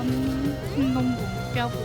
짜잔, 흰동부 뼈부.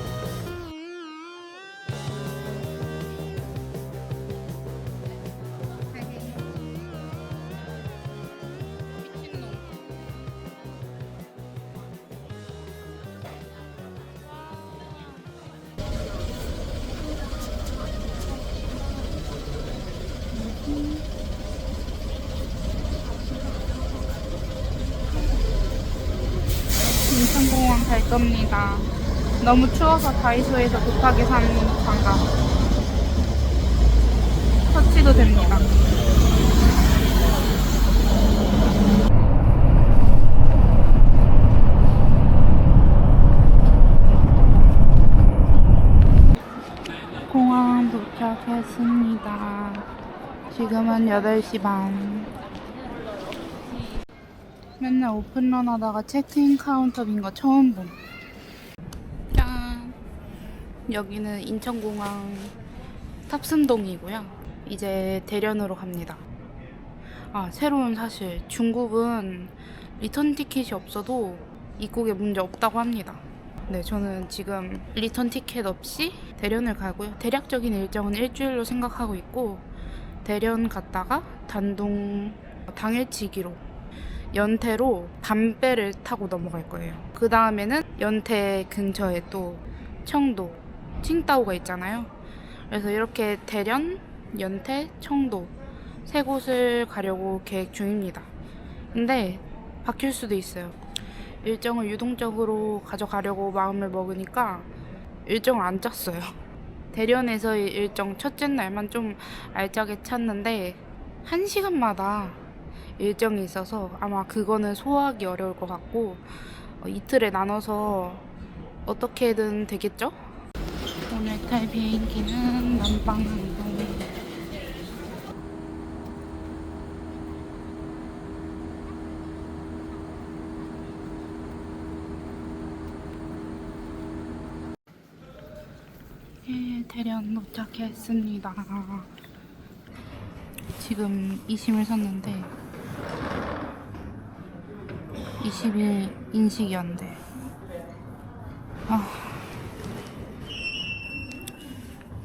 인천공항 갈 겁니다. 너무 추워서 다이소에서 급하게 산 장갑. 터치도 됩니다. 공항 도착했습니다. 지금은 8시 반. 맨날 오픈런 하다가 체크인 카운터 빈 거 처음 봄. 짠! 여기는 인천공항 탑승동이고요. 이제 대련으로 갑니다. 아, 새로운 사실. 중국은 리턴 티켓이 없어도 입국에 문제 없다고 합니다. 네, 저는 지금 리턴 티켓 없이 대련을 가고요. 대략적인 일정은 일주일로 생각하고 있고, 대련 갔다가 단동 당일치기로 연태로 담배를 타고 넘어갈 거예요. 그 다음에는 연태 근처에 또 청도, 칭다오가 있잖아요. 그래서 이렇게 대련, 연태, 청도 세 곳을 가려고 계획 중입니다. 근데 바뀔 수도 있어요. 일정을 유동적으로 가져가려고 마음을 먹으니까 일정을 안 짰어요. 대련에서의 일정 첫째 날만 좀 알짜게 찼는데 1시간마다 일정이 있어서 아마 그거는 소화하기 어려울 것 같고, 이틀에 나눠서 어떻게든 되겠죠? 오늘 탈 비행기는 남방항공. 예, 대련 도착했습니다. 지금 20일 샀는데 20일 인식이었는데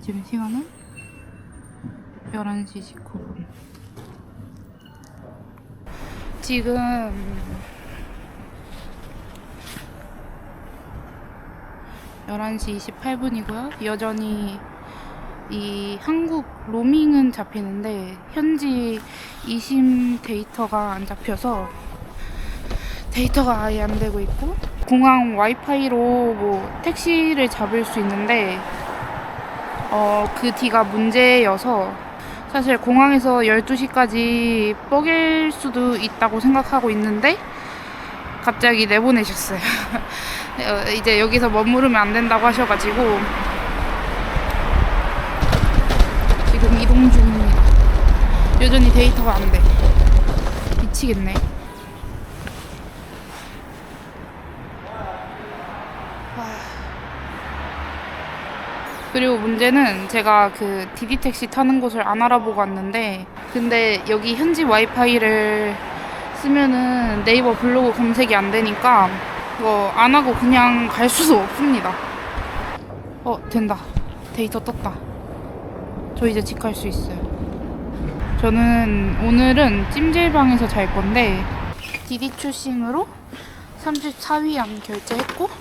지금 시간은 11시 19분. 지금 11시 28분이고요. 여전히 이 한국 로밍은 잡히는데 현지 이심 데이터가 안 잡혀서 데이터가 아예 안 되고 있고, 공항 와이파이로 뭐 택시를 잡을 수 있는데 그 뒤가 문제여서 사실 공항에서 12시까지 뻐갤 수도 있다고 생각하고 있는데 갑자기 내보내셨어요. 이제 여기서 머무르면 안 된다고 하셔가지고 지금 이동 중입니다. 여전히 데이터가 안 돼. 미치겠네. 그리고 문제는 제가 그 디디 택시 타는 곳을 안 알아보고 왔는데, 근데 여기 현지 와이파이를 쓰면은 네이버 블로그 검색이 안 되니까 그거 안 하고 그냥 갈 수도 없습니다. 된다. 데이터 떴다. 저 이제 집 갈 수 있어요. 저는 오늘은 찜질방에서 잘 건데 디디 출싱으로 34위안 결제했고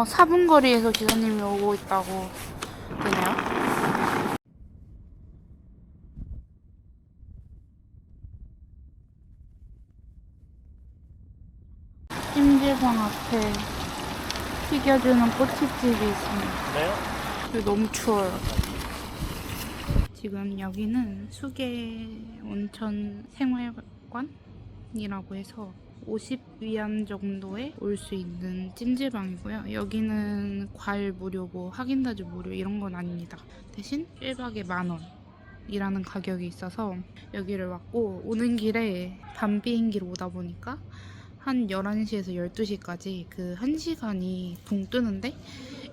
4분 거리에서 기사님이 오고 있다고 되네요. 찜질방 앞에 튀겨주는 꼬치집이 있습니다. 네요? 근데 너무 추워요. 지금 여기는 수계 온천 생활관이라고 해서 50위안 정도에 올 수 있는 찜질방이고요. 여기는 과일 무료, 뭐 하긴다즈 무료 이런 건 아닙니다. 대신 1박에 10,000원이라는 가격이 있어서 여기를 왔고, 오는 길에 밤 비행기로 오다 보니까 한 11시에서 12시까지 그 1시간이 붕 뜨는데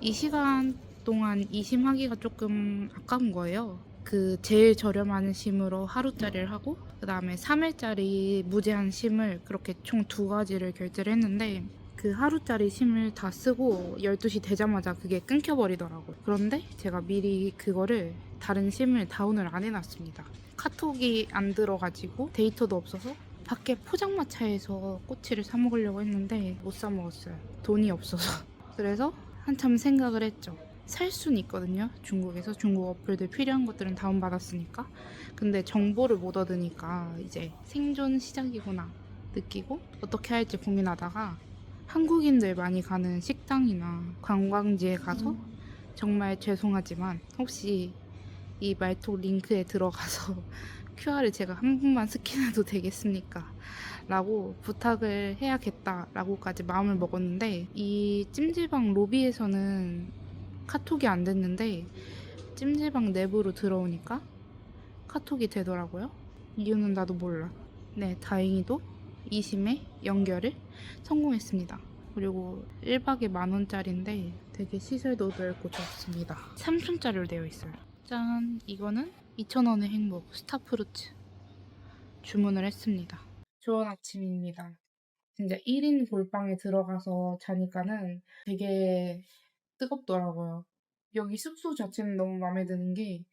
이 시간 동안 이심하기가 조금 아까운 거예요. 그 제일 저렴한 심으로 하루짜리를 하고 그 다음에 3일짜리 무제한 심을 그렇게 총 2가지를 결제를 했는데 그 하루짜리 심을 다 쓰고 12시 되자마자 그게 끊겨버리더라고요. 그런데 제가 미리 그거를 다른 심을 다운을 안 해놨습니다. 카톡이 안 들어가지고 데이터도 없어서 밖에 포장마차에서 꼬치를 사 먹으려고 했는데 못 사 먹었어요. 돈이 없어서. 그래서 한참 생각을 했죠. 살 수는 있거든요. 중국에서 중국 어플들 필요한 것들은 다운받았으니까. 근데 정보를 못 얻으니까 이제 생존 시작이구나 느끼고 어떻게 할지 고민하다가 한국인들 많이 가는 식당이나 관광지에 가서 정말 죄송하지만 혹시 이 말톡 링크에 들어가서 QR을 제가 한 번만 스캔해도 되겠습니까? 라고 부탁을 해야겠다 라고까지 마음을 먹었는데 이 찜질방 로비에서는 카톡이 안 됐는데 찜질방 내부로 들어오니까 카톡이 되더라고요. 이유는 나도 몰라. 네, 다행히도 2심에 연결을 성공했습니다. 그리고 1박에 10,000원짜리인데 되게 시설도 넓고 좋습니다. 3층짜리로 되어 있어요. 짠! 이거는 2,000원의 행복 스타프루츠 주문을 했습니다. 좋은 아침입니다. 진짜 1인 몰방에 들어가서 자니까는 되게 뜨겁더라고요. 여기 숙소 자체는 너무 마음에 드는 게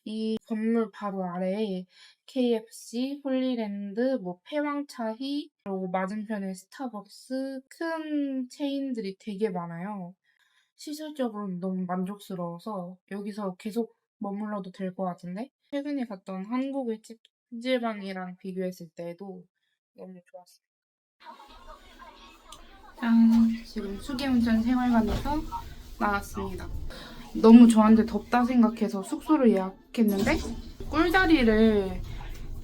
이 건물 바로 아래에 KFC, 홀리랜드, 뭐 패왕차희, 그리고 맞은편에 스타벅스 큰 체인들이 되게 많아요. 시설적으로는 너무 만족스러워서 여기서 계속 머물러도 될 것 같은데 최근에 갔던 한국의 찜질방이랑 비교했을 때도 너무 좋았어요. 짠! 지금 수계운전 생활관에서 나왔습니다. 너무 저한테 덥다 생각해서 숙소를 예약했는데 꿀자리를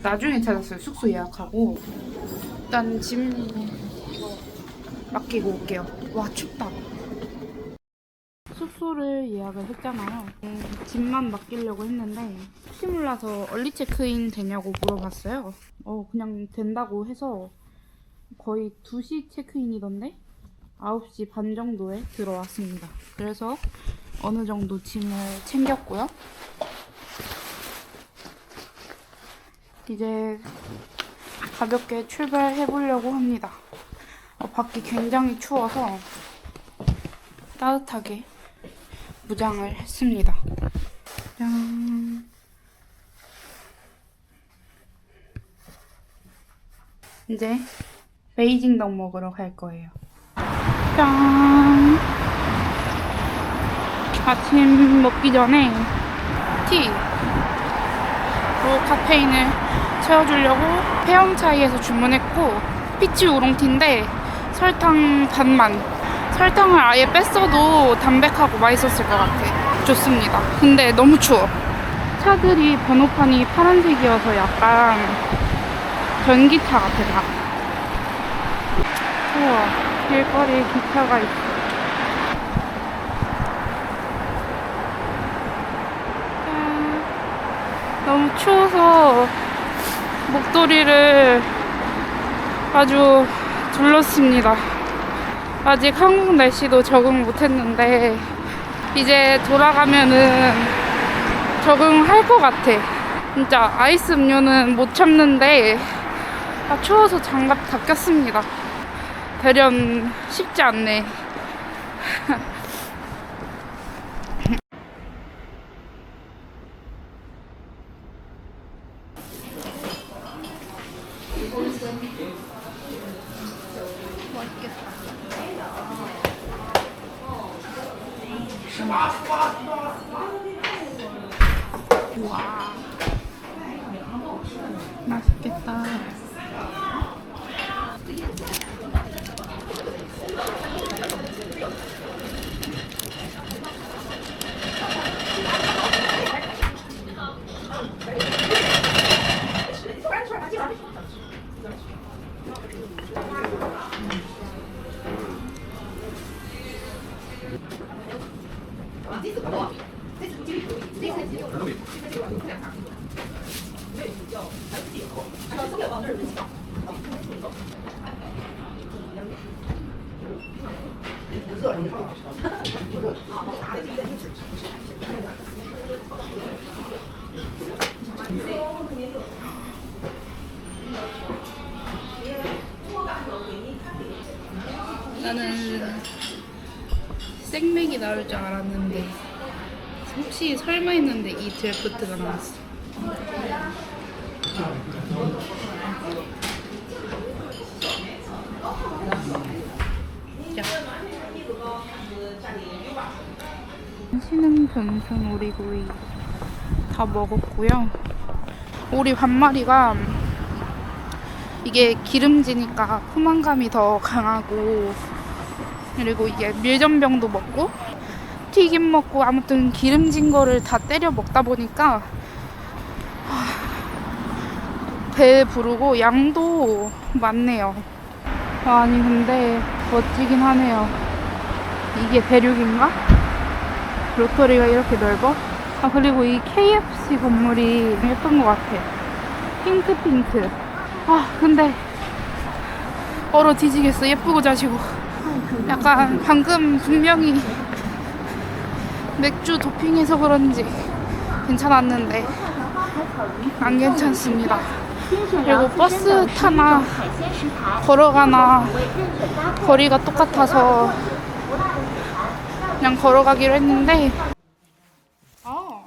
나중에 찾았어요. 숙소 예약하고 일단 짐 이거 맡기고 올게요. 와 춥다. 숙소를 예약을 했잖아요. 짐만 맡기려고 했는데 혹시 몰라서 얼리 체크인 되냐고 물어봤어요. 그냥 된다고 해서 거의 2시 체크인이던데 9시 반 정도에 들어왔습니다. 그래서 어느 정도 짐을 챙겼고요. 이제 가볍게 출발해 보려고 합니다. 밖이 굉장히 추워서 따뜻하게 무장을 했습니다. 짠. 이제 베이징덕 먹으러 갈 거예요. 짠. 아침 먹기 전에 티 그리고 카페인을 채워주려고 패왕차이에서 주문했고 피치 우롱티인데 설탕 반만. 설탕을 아예 뺐어도 담백하고 맛있었을 것 같아. 좋습니다. 근데 너무 추워. 차들이 번호판이 파란색이어서 약간 전기차 같아 다. 우와, 길거리에 기차가 있어. 너무 추워서 목도리를 아주 둘렀습니다. 아직 한국 날씨도 적응 못했는데 이제 돌아가면은 적응할 것 같아. 진짜 아이스 음료는 못 참는데 추워서 장갑 다 꼈습니다. 대련 쉽지 않네. 우와, 맛있겠다. 나는 생맥이 나올 줄 알았는데 혹시 설마 했는데 이 드래프트가 나왔어. 자. 신흥 변순 오리구이 다 먹었고요. 오리 반마리가 이게 기름지니까 포만감이 더 강하고, 그리고 이게 밀전병도 먹고 튀김 먹고 아무튼 기름진 거를 다 때려 먹다 보니까 배 부르고 양도 많네요. 아니 근데 멋지긴 하네요. 이게 대륙인가? 로터리가 이렇게 넓어? 아 그리고 이 KFC 건물이 예쁜 것 같아. 핑크. 아 근데 얼어 뒤지겠어. 예쁘고 자시고. 약간 방금 분명히 맥주 도핑해서 그런지 괜찮았는데 안 괜찮습니다. 그리고 버스 타나 걸어가나 거리가 똑같아서 그냥 걸어가기로 했는데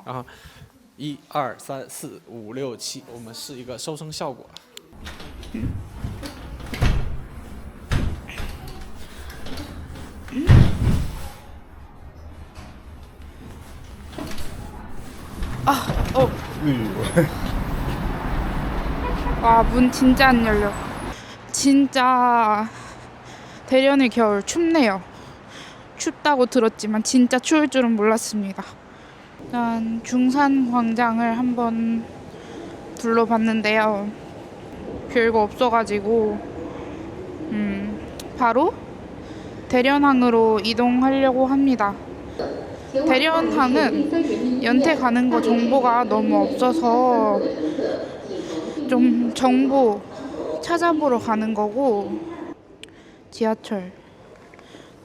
然后1、2、3、4、5、6、7，我们试一个收声效果。 와, 문 진짜 안 열려. 진짜 대련의 겨울 춥네요. 춥다고 들었지만 진짜 추울 줄은 몰랐습니다. 일단 중산 광장을 한번 둘러봤는데요. 별거 없어가지고 바로 대련항으로 이동하려고 합니다. 대련항은 연태 가는 거 정보가 너무 없어서 좀 정보 찾아보러 가는 거고, 지하철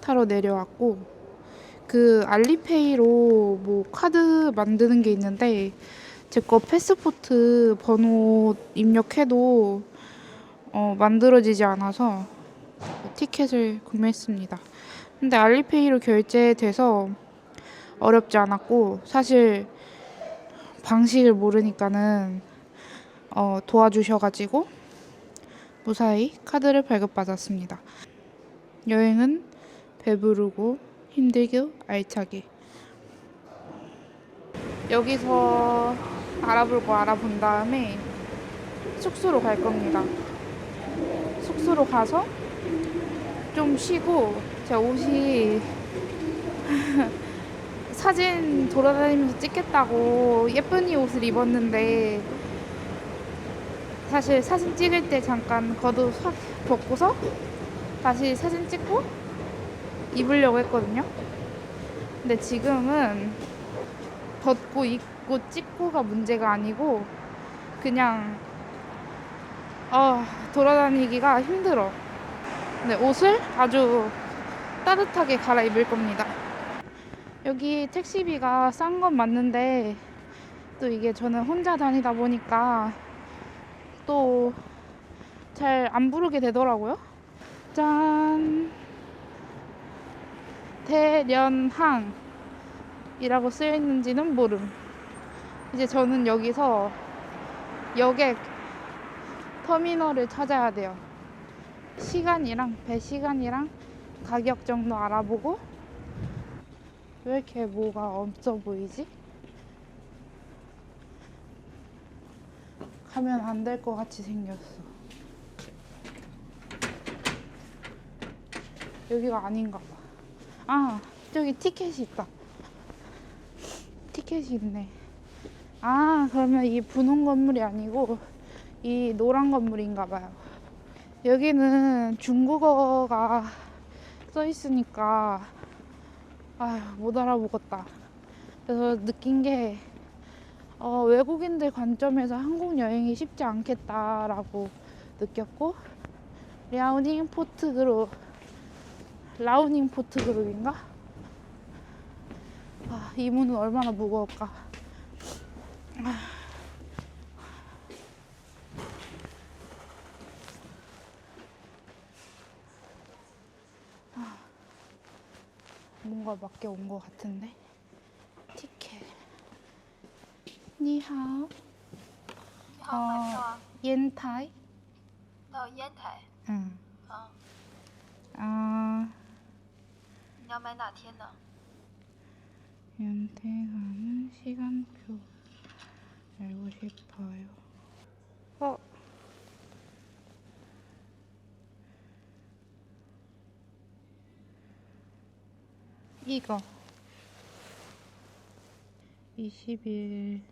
타러 내려왔고, 그 알리페이로 뭐 카드 만드는 게 있는데 제 거 패스포트 번호 입력해도 만들어지지 않아서 티켓을 구매했습니다. 근데 알리페이로 결제돼서 어렵지 않았고, 사실 방식을 모르니까는 도와주셔가지고 무사히 카드를 발급받았습니다. 여행은 배부르고 힘들고 알차게. 여기서 알아볼 거 알아본 다음에 숙소로 갈 겁니다. 숙소로 가서 좀 쉬고, 제 옷이 사진 돌아다니면서 찍겠다고 예쁜 이 옷을 입었는데 사실 사진 찍을 때 잠깐 겉옷 확 벗고서 다시 사진 찍고 입으려고 했거든요. 근데 지금은 벗고 입고 찍고가 문제가 아니고 그냥 돌아다니기가 힘들어. 근데 옷을 아주 따뜻하게 갈아입을 겁니다. 여기 택시비가 싼 건 맞는데 또 이게 저는 혼자 다니다 보니까 또 잘 안 부르게 되더라고요. 짠! 대련항이라고 쓰여 있는지는 모름. 이제 저는 여기서 여객 터미널을 찾아야 돼요. 시간이랑 배 시간이랑 가격 정도 알아보고. 왜 이렇게 뭐가 없어 보이지? 가면 안 될 것 같이 생겼어. 여기가 아닌가 봐. 아, 저기 티켓이 있다. 티켓이 있네. 아, 그러면 이 분홍 건물이 아니고 이 노란 건물인가 봐요. 여기는 중국어가 써 있으니까 못 알아보겠다. 그래서 느낀 게 외국인들 관점에서 한국 여행이 쉽지 않겠다라고 느꼈고, 라우닝 포트 그룹인가? 이 문은 얼마나 무거울까. 뭔가 맞게 온 것 같은데. 티켓. 니하오. 你好，买票啊， 옌타이? 到烟台。 응. 啊， 아, 你要买哪天的？ 연태 가는 시간표 알고 싶어요. 어. 이거 20일은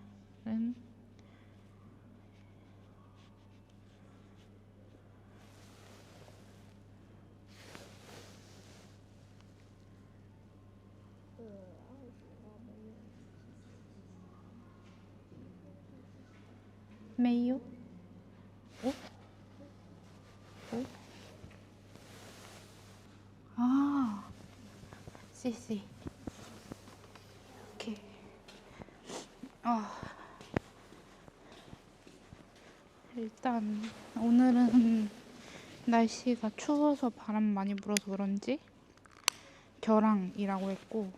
메요? 어? 어? 아, 씨씨. 오케이. 일단 오늘은 날씨가 추워서 바람 많이 불어서 그런지 결항이라고 했고,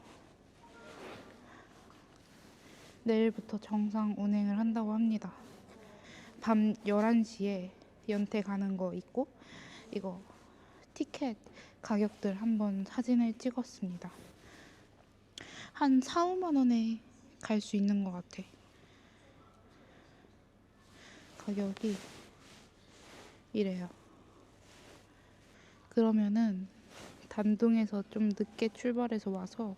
내일부터 정상 운행을 한다고 합니다. 밤 11시에 연태 가는 거 있고, 이거 티켓 가격들 한번 사진을 찍었습니다. 한 4, 5만 원에 갈 수 있는 것 같아. 가격이 이래요. 그러면은 단둥에서 좀 늦게 출발해서 와서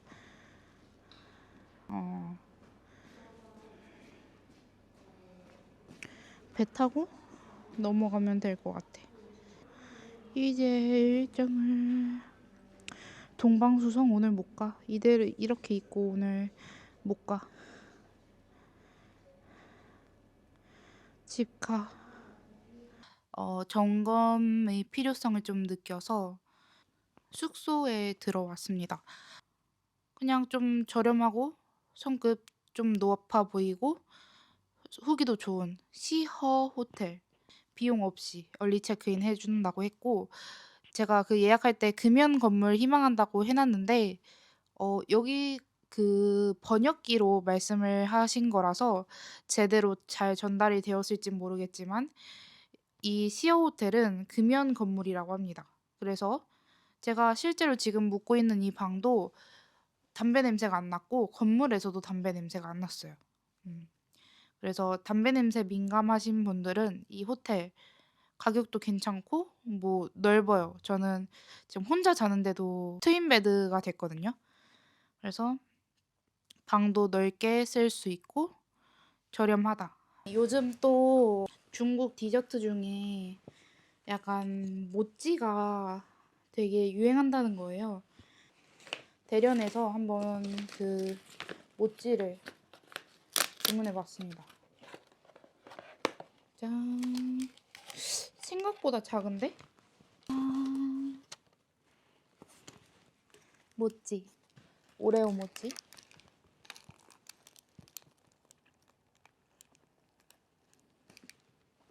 배 타고 넘어가면 될 것 같아. 이제 일정을 동방수성 오늘 못 가. 이대로 이렇게 입고 오늘 못 가. 집 가. 점검의 필요성을 좀 느껴서 숙소에 들어왔습니다. 그냥 좀 저렴하고 성급 좀 높아 보이고 후기도 좋은 시허 호텔. 비용 없이 얼리 체크인 해준다고 했고, 제가 그 예약할 때 금연 건물 희망한다고 해놨는데 여기 그 번역기로 말씀을 하신 거라서 제대로 잘 전달이 되었을지 모르겠지만 이 시어 호텔은 금연 건물이라고 합니다. 그래서 제가 실제로 지금 묵고 있는 이 방도 담배 냄새가 안 났고 건물에서도 담배 냄새가 안 났어요. 그래서 담배 냄새 민감하신 분들은 이 호텔 가격도 괜찮고 뭐 넓어요. 저는 지금 혼자 자는데도 트윈 베드가 됐거든요. 그래서 방도 넓게 쓸 수 있고 저렴하다. 요즘 또 중국 디저트 중에 약간 모찌가 되게 유행한다는 거예요. 대련에서 한번 그 모찌를 주문해 봤습니다. 짠. 생각보다 작은데? 모찌. 오레오 모찌.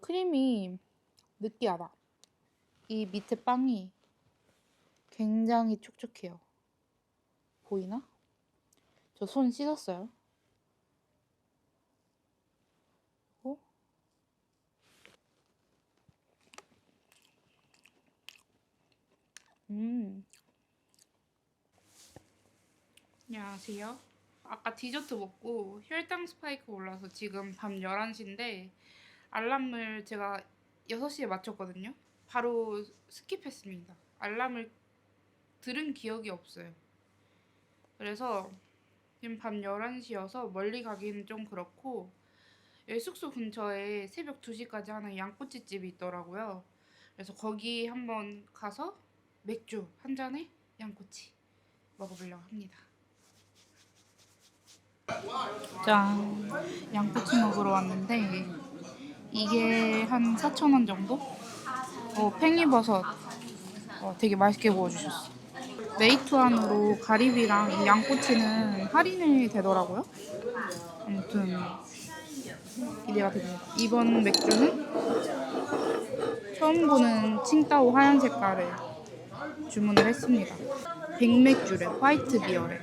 크림이 느끼하다. 이 밑에 빵이 굉장히 촉촉해요. 보이나? 저 손 씻었어요. 어? 안녕하세요. 아까 디저트 먹고 혈당 스파이크 올라서 지금 밤 11시인데 알람을 제가 6시에 맞췄거든요. 바로 스킵했습니다. 알람을 들은 기억이 없어요. 그래서 지금 밤 11시여서 멀리 가기는 좀 그렇고, 여기 숙소 근처에 새벽 2시까지 하는 양꼬치집이 있더라고요. 그래서 거기 한번 가서 맥주 한 잔에 양꼬치 먹어보려고 합니다. 짠! 양꼬치 먹으러 왔는데 이게 한 4,000원 정도? 팽이버섯 되게 맛있게 구워주셨어. 메이투안으로 가리비랑 이 양꼬치는 할인이 되더라고요. 아무튼 기대가 됩니다. 이번 맥주는 처음 보는 칭따오 하얀 색깔을 주문을 했습니다. 백맥주래, 화이트 비어래.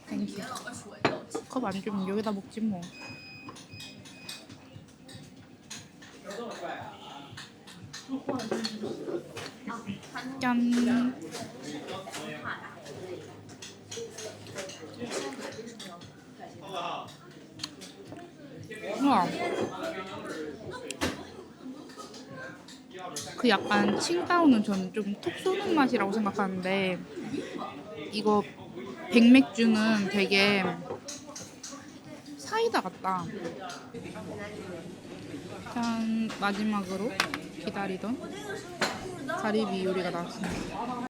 땡큐. 컵 안 주면 여기다 먹지 뭐. 짠. 우와. 그 약간 칭따오는 저는 좀 톡 쏘는 맛이라고 생각하는데 이거 백맥주는 되게 사이다 같다. 짠. 마지막으로 기다리던 가리비 요리가 나왔습니다.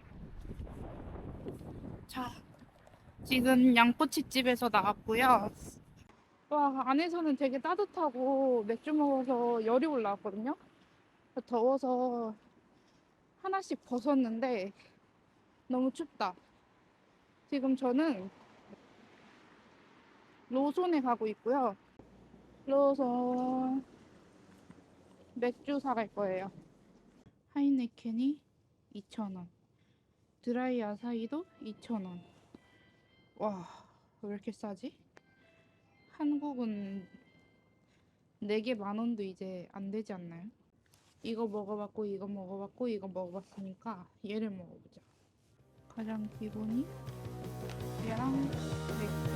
자, 지금 양꼬치집에서 나왔고요. 와, 안에서는 되게 따뜻하고 맥주 먹어서 열이 올라왔거든요. 더워서 하나씩 벗었는데 너무 춥다. 지금 저는 로손에 가고 있고요. 로손 맥주 사갈 거예요. 하이네켄이 2,000원, 드라이 아사히도 2,000원. 와, 왜 이렇게 싸지? 한국은 4개 10,000원도 이제 안 되지 않나요? 이거 먹어봤고 이거 먹어봤고 이거 먹어봤으니까 얘를 먹어보자. 가장 기본이 얘랑 맥주.